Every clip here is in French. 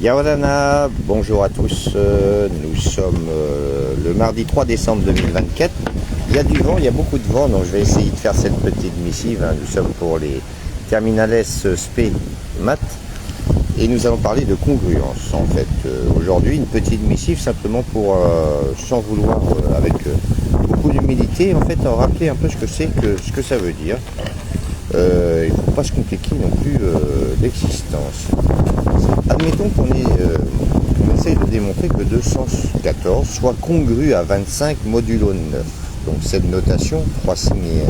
Yawadana, bonjour à tous, nous sommes le mardi 3 décembre 2024. Il y a du vent, il y a beaucoup de vent, donc je vais essayer de faire cette petite missive. Nous sommes pour les Terminales SP Mat et nous allons parler de congruence en fait. Aujourd'hui, une petite missive simplement pour, sans vouloir, avec beaucoup d'humilité, en fait, en rappeler un peu ce que ça veut dire. Il ne faut pas se compliquer non plus l'existence. Admettons qu'on essaye de démontrer que 214 soit congru à 25 modulo 9. Donc cette notation, 3 signes,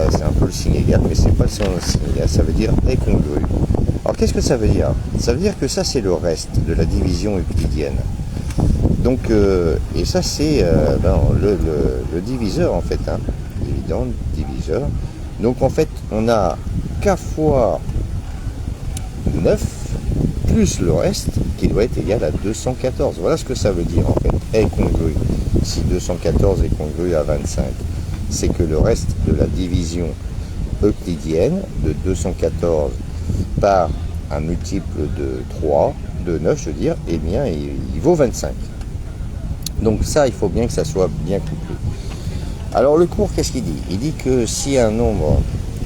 c'est un peu le signe égal, mais c'est pas le signe égal, ça veut dire est congru. Alors qu'est-ce que ça veut dire? Ça veut dire que ça c'est le reste de la division euclidienne. Donc, et ça c'est le diviseur en fait, dividende, diviseur. Donc en fait on a k fois 9 plus le reste qui doit être égal à 214. Voilà ce que ça veut dire en fait, est congru. Si 214 est congru à 25, c'est que le reste de la division euclidienne de 214 par un multiple de 3, de 9 je veux dire, eh bien il vaut 25. Donc ça il faut bien que ça soit bien couplé. Alors le cours qu'est-ce qu'il dit? Il dit que si un nombre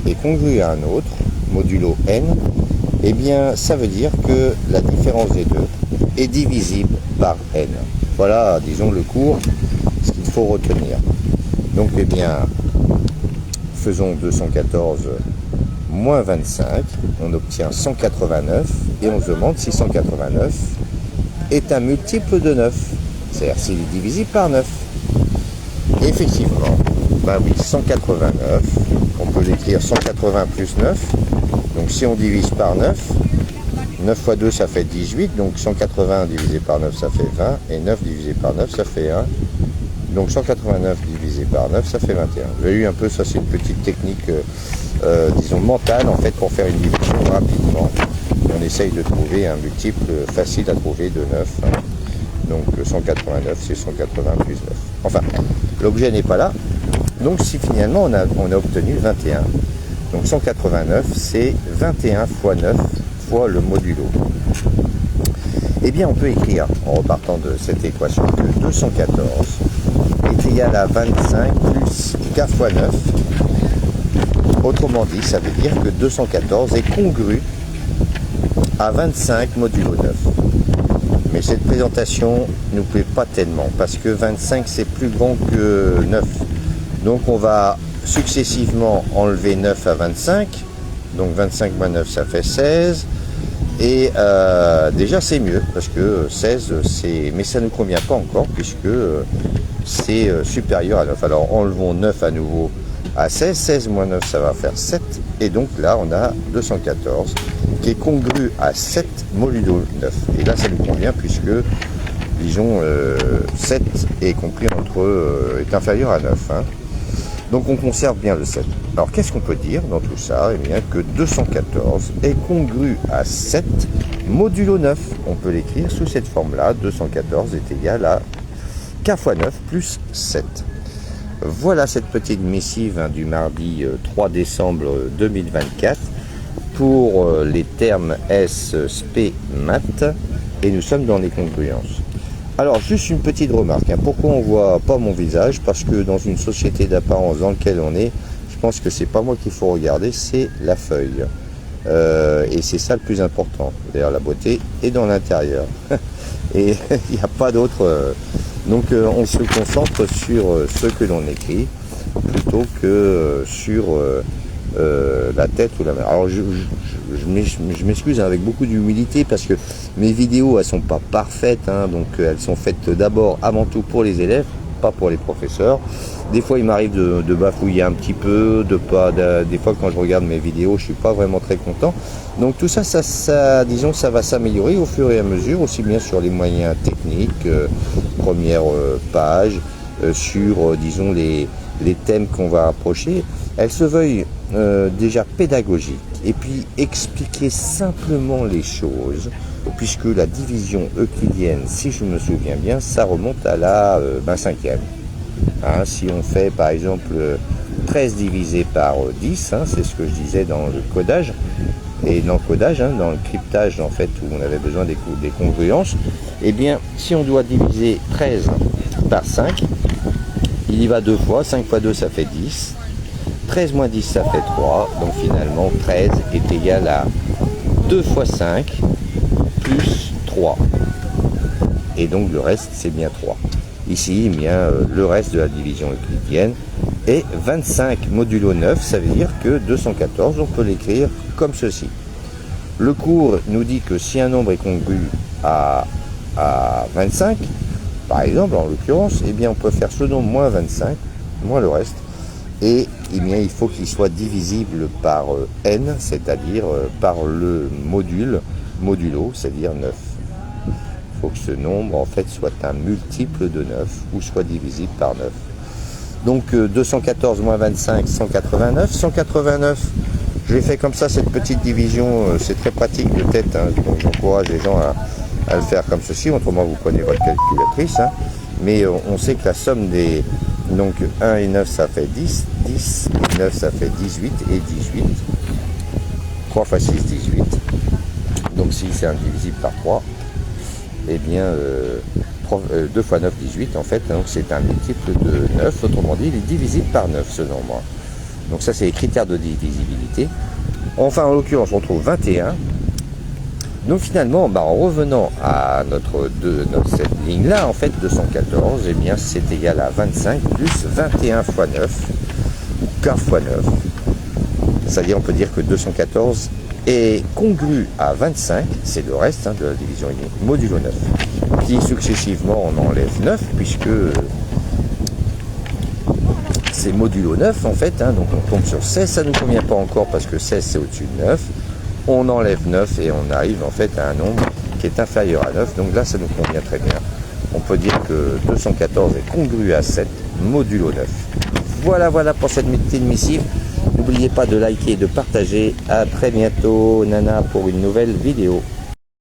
est congru à un autre, modulo n, eh bien ça veut dire que la différence des deux est divisible par n. Voilà, disons le cours, ce qu'il faut retenir. Donc eh bien, faisons 214 moins 25, on obtient 189, et on se demande si 189 est un multiple de 9, c'est-à-dire s'il est divisible par 9. Et effectivement, ben oui, 189, on peut l'écrire 180 plus 9, donc si on divise par 9, 9 fois 2 ça fait 18, donc 180 divisé par 9 ça fait 20, et 9 divisé par 9 ça fait 1, donc 189 divisé par 9 ça fait 21. J'ai eu un peu, ça c'est une petite technique, disons mentale en fait, pour faire une division rapidement. On essaye de trouver un multiple facile à trouver de 9, donc 189 c'est 180 plus 9. Enfin, l'objet n'est pas là, donc si finalement on a obtenu 21, donc 189 c'est 21 fois 9 fois le modulo. Eh bien on peut écrire, en repartant de cette équation, que 214 est égal à 25 plus k fois 9. Autrement dit, ça veut dire que 214 est congru à 25 modulo 9. Mais cette présentation ne nous plaît pas tellement, parce que 25 c'est plus grand que 9. Donc on va successivement enlever 9 à 25. Donc 25 moins 9 ça fait 16. Et déjà c'est mieux, parce que 16 c'est... Mais ça ne nous convient pas encore, puisque c'est supérieur à 9. Alors enlevons 9 à nouveau à 16. 16 moins 9 ça va faire 7. Et donc là on a 214 qui est congru à 7 modulo 9. Et là ça nous convient, puisque disons 7 est compris entre est inférieur à 9. Donc on conserve bien le 7. Alors qu'est-ce qu'on peut dire dans tout ça? Eh bien que 214 est congru à 7 modulo 9. On peut l'écrire sous cette forme-là. 214 est égal à k fois 9 plus 7. Voilà cette petite missive du mardi 3 décembre 2024 pour les termes S, SP, Mat, et nous sommes dans les congruences. Alors, juste une petite remarque. Pourquoi on ne voit pas mon visage? Parce que dans une société d'apparence dans laquelle on est, je pense que c'est pas moi qu'il faut regarder, c'est la feuille. Et c'est ça le plus important. D'ailleurs, la beauté est dans l'intérieur. Et il n'y a pas d'autre... Donc, on se concentre sur ce que l'on écrit, plutôt que sur la tête ou la main. Alors, je m'excuse avec beaucoup d'humilité, parce que mes vidéos elles sont pas parfaites, donc elles sont faites d'abord avant tout pour les élèves, pas pour les professeurs. Des fois il m'arrive de bafouiller un petit peu, des fois quand je regarde mes vidéos je suis pas vraiment très content. Donc tout ça, disons ça va s'améliorer au fur et à mesure, aussi bien sur les moyens techniques, première page, sur disons les thèmes qu'on va approcher. Elles se veuillent déjà pédagogiques, et puis expliquer simplement les choses, puisque la division euclidienne, si je me souviens bien, ça remonte à la 25e. Si on fait par exemple 13 divisé par 10, c'est ce que je disais dans le codage, et l'encodage, hein, dans le cryptage en fait, où on avait besoin des congruences, et bien si on doit diviser 13 par 5, il y va 2 fois, 5 fois 2 ça fait 10, 13 moins 10 ça fait 3, donc finalement 13 est égal à 2 fois 5 plus 3, et donc le reste c'est bien 3. Ici, eh bien, le reste de la division euclidienne est 25 modulo 9, ça veut dire que 214, on peut l'écrire comme ceci. Le cours nous dit que si un nombre est congru à 25, par exemple, en l'occurrence, eh bien, on peut faire ce nombre moins 25, moins le reste, et eh bien, il faut qu'il soit divisible par n, c'est-à-dire par le modulo, c'est-à-dire 9. Il faut que ce nombre en fait soit un multiple de 9 ou soit divisible par 9. Donc 214 moins 25, 189. 189, je l'ai fait comme ça, cette petite division, c'est très pratique de tête, hein, donc j'encourage les gens à le faire comme ceci, autrement vous prenez votre calculatrice, hein, mais on sait que la somme des... Donc 1 et 9 ça fait 10, 10 et 9 ça fait 18 et 18. 3 fois 6, 18. Donc si c'est indivisible par 3, eh bien 2 fois 9, 18 en fait, donc c'est un multiple de 9, autrement dit il est divisible par 9 ce nombre. Donc ça c'est les critères de divisibilité. Enfin en l'occurrence on trouve 21. Donc finalement en revenant à cette ligne là en fait 214, eh bien c'est égal à 25 plus 21 fois 9 ou 15 fois 9. C'est-à-dire on peut dire que 214 est congru à 25, c'est le reste, hein, de la division unique, modulo 9. Puis successivement on enlève 9 puisque c'est modulo 9 en fait, hein, donc on tombe sur 16, ça ne nous convient pas encore parce que 16 c'est au-dessus de 9. On enlève 9 et on arrive en fait à un nombre qui est inférieur à 9, donc là ça nous convient très bien. On peut dire que 214 est congru à 7, modulo 9. Voilà pour cette petite missive. N'oubliez pas de liker et de partager. À très bientôt, Nana, pour une nouvelle vidéo.